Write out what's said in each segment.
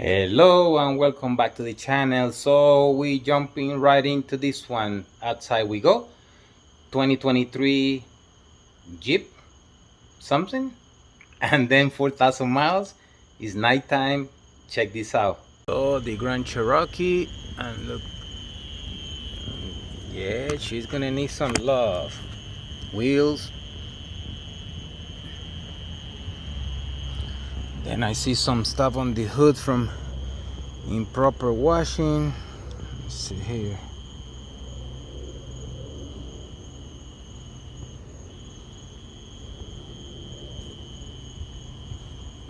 Hello and welcome back to the channel. So we jumping right into this one. Outside we go. 2023 Jeep something, and then 4,000 miles. It's nighttime. Check this out. So the Grand Cherokee, and look, yeah, she's gonna need some love. Wheels. Then I see some stuff on the hood from improper washing. Let's see here.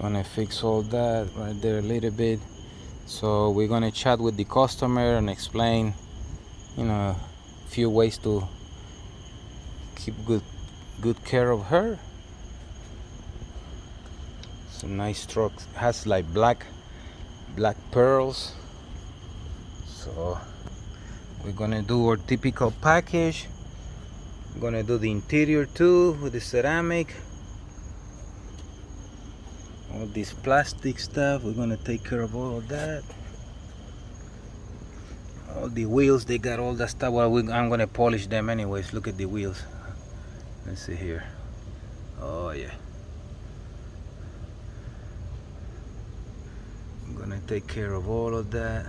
Gonna fix all that right there a little bit. So we're gonna chat with the customer and explain, a few ways to keep good care of her. It's a nice truck. Has like black pearls. So we're gonna do our typical package. We're gonna do the interior too with the ceramic. All this plastic stuff, we're gonna take care of all of that. All the wheels, they got all that stuff. Well, I'm gonna polish them anyways. Look at the wheels. Let's see here. Oh yeah. I'm gonna take care of all of that.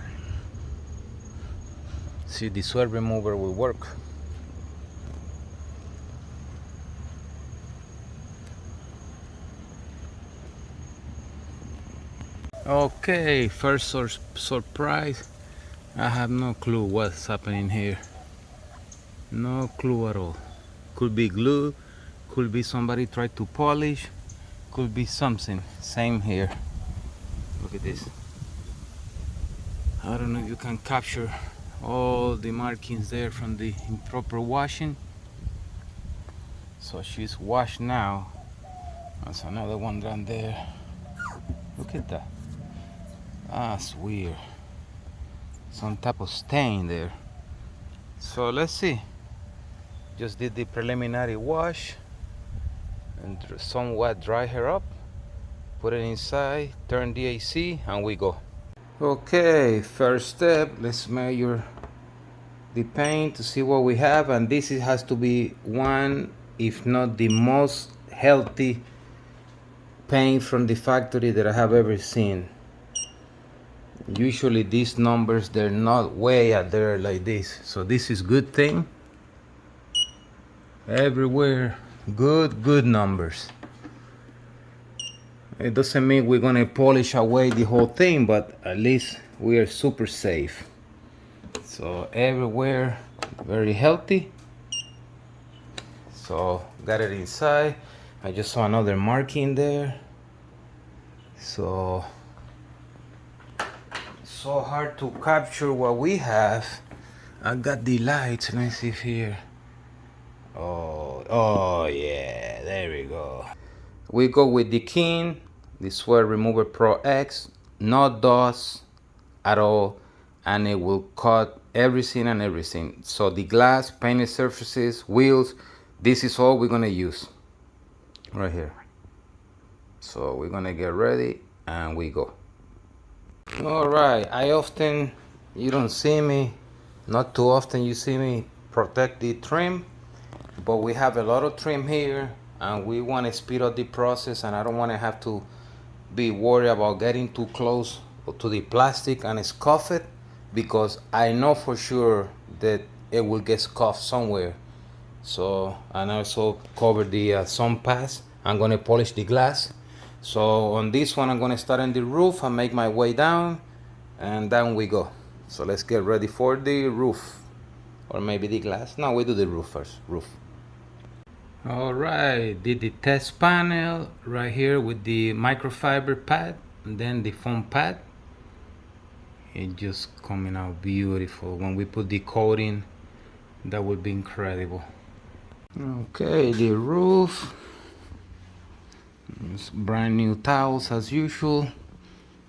See, the swirl remover will work. Okay, first surprise. I have no clue what's happening here. No clue at all. Could be glue, could be somebody tried to polish, could be something. Same here. Look at this. I don't know if you can capture all the markings there from the improper washing. So she's washed now. There's another one down there. Look at that. That's weird. Some type of stain there. So let's see. Just did the preliminary wash and somewhat dry her up. Put it inside, turn the AC, and we go. Okay, first step, let's measure the paint to see what we have, and this has to be one, if not the most healthy paint from the factory that I have ever seen. Usually these numbers, they're not way out there like this, so this is good thing. Everywhere good numbers. It doesn't mean we're gonna polish away the whole thing, but at least we are super safe. So everywhere very healthy. So got it inside. I just saw another marking there. So hard to capture what we have. I got the lights. Let me see here. Oh yeah, there we go. We go with the King, the Swirl Remover Pro-X. No dust at all, and it will cut everything. So the glass, painted surfaces, wheels, this is all we're gonna use right here. So we're gonna get ready and we go. All right, you don't see me, not too often you see me protect the trim, but we have a lot of trim here and we want to speed up the process, and I don't want to have to be worried about getting too close to the plastic and scuff it, because I know for sure that it will get scuffed somewhere. So, and also cover the sun pass. I'm gonna polish the glass. So on this one, I'm gonna start on the roof and make my way down, and down we go. So let's get ready for the roof, or maybe the glass. No, we do the roof first. Roof. All right, did the test panel right here with the microfiber pad and then the foam pad. It just coming out beautiful. When we put the coating, that would be incredible. Okay, the roof. It's brand new towels as usual.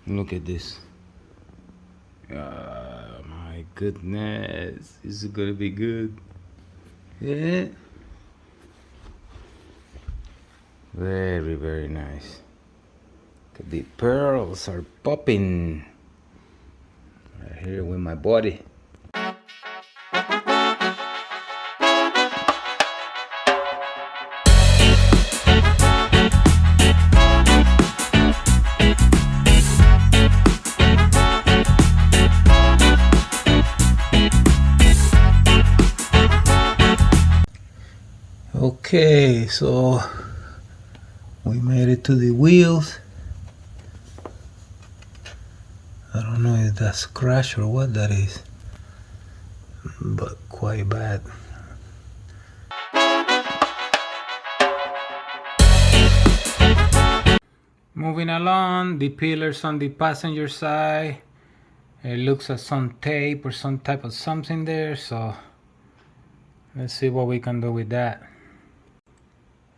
Look at this. My goodness, this is gonna be good. Yeah. Very nice. The pearls are popping. Right here with my body. Okay, so we made it to the wheels. I don't know if that's crash or what that is, but quite bad. Moving along, the pillars on the passenger side. It looks like some tape or some type of something there, so let's see what we can do with that.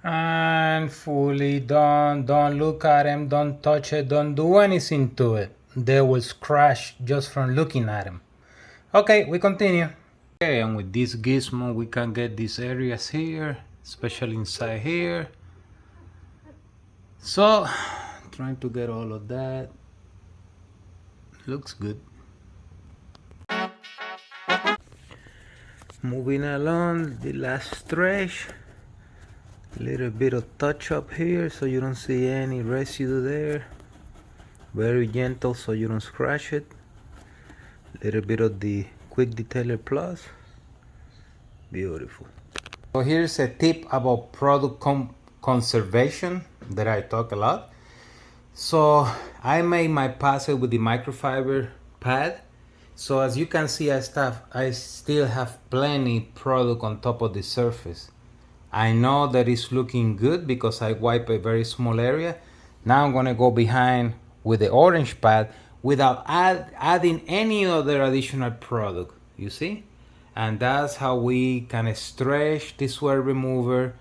And fully done. Don't look at them, don't touch it, don't do anything to it. They will crash just from looking at them. Okay, we continue. Okay, and with this gizmo we can get these areas here, especially inside here. So trying to get all of that. Looks good. Moving along, the last stretch. Little bit of touch up here so you don't see any residue there. Very gentle so you don't scratch it. Little bit of the quick detailer plus. Beautiful. So here's a tip about product conservation that I talk a lot. So I made my passet with the microfiber pad. So as you can see, I still have plenty product on top of the surface. I know that it's looking good because I wipe a very small area. Now I'm gonna go behind with the orange pad without adding any other additional product, you see? And that's how we can stretch the swirl remover,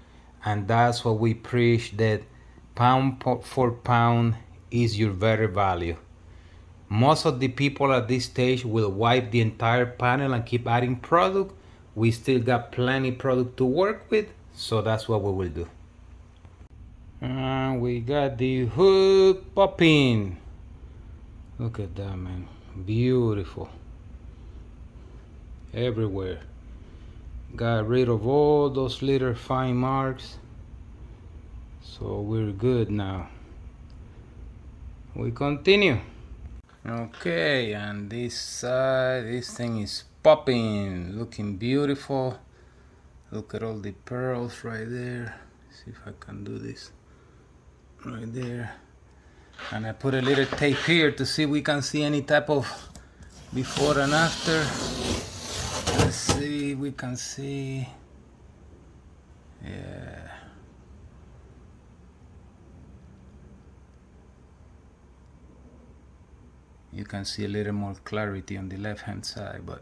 and that's what we preach, that pound for pound is your better value. Most of the people at this stage will wipe the entire panel and keep adding product. We still got plenty product to work with, so that's what we will do. We got the hood popping. Look at that, man. Beautiful. Everywhere. Got rid of all those little fine marks, so we're good now. We continue. Okay, and this side, this thing is popping, looking beautiful. Look at all the pearls right there. See if I can do this right there. And I put a little tape here to see if we can see any type of before and after. Let's see if we can see. Yeah. You can see a little more clarity on the left hand side, but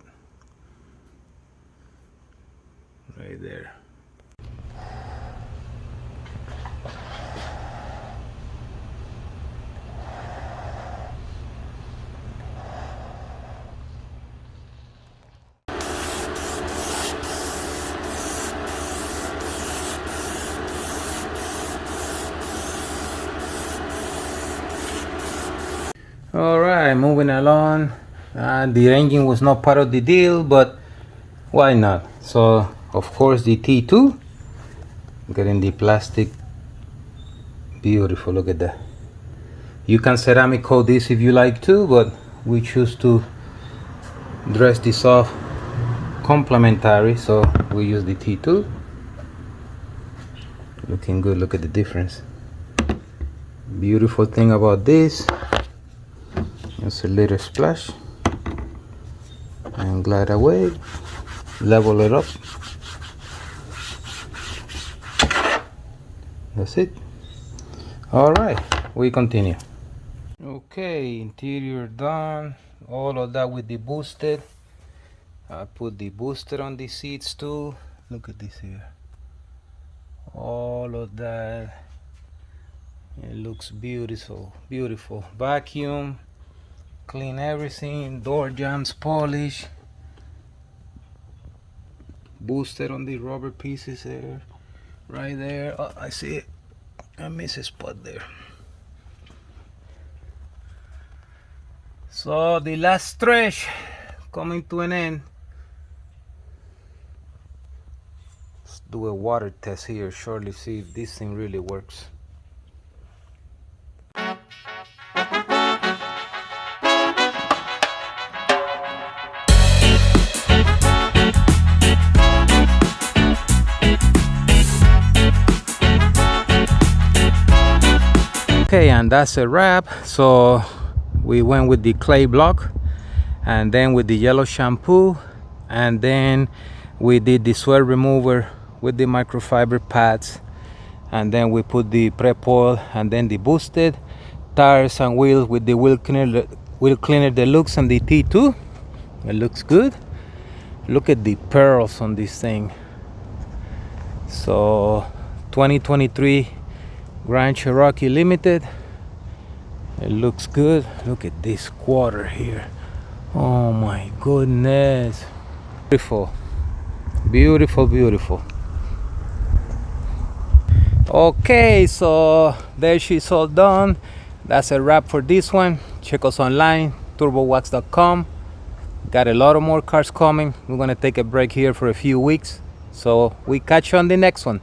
right there. Alright, moving along. The engine was not part of the deal, but why not? So, of course, the T2. Getting the plastic. Beautiful, look at that. You can ceramic coat this if you like to, but we choose to dress this off complementary, so we use the T2. Looking good, look at the difference. Beautiful thing about this, just a little splash and glide away, level it up. That's it. All right, we continue. Okay, interior done. All of that with the boosted. I put the booster on the seats too. Look at this here. All of that. It looks beautiful, beautiful. Vacuum, clean everything, door jambs polish, boosted on the rubber pieces there, right there. Oh, I see it. I miss a spot there. So the last stretch coming to an end. Let's do a water test here shortly, see if this thing really works. Okay, and that's a wrap. So we went with the clay block, and then with the yellow shampoo, and then we did the swirl remover with the microfiber pads, and then we put the prep oil, and then the boosted tires and wheels with the wheel cleaner deluxe and the T2. It looks good. Look at the pearls on this thing. So 2023 Grand Cherokee Limited. It looks good. Look at this quarter here. Oh my goodness. Beautiful. Beautiful, beautiful. Okay, so there she's all done. That's a wrap for this one. Check us online, turbowax.com. Got a lot of more cars coming. We're gonna take a break here for a few weeks. So we catch you on the next one.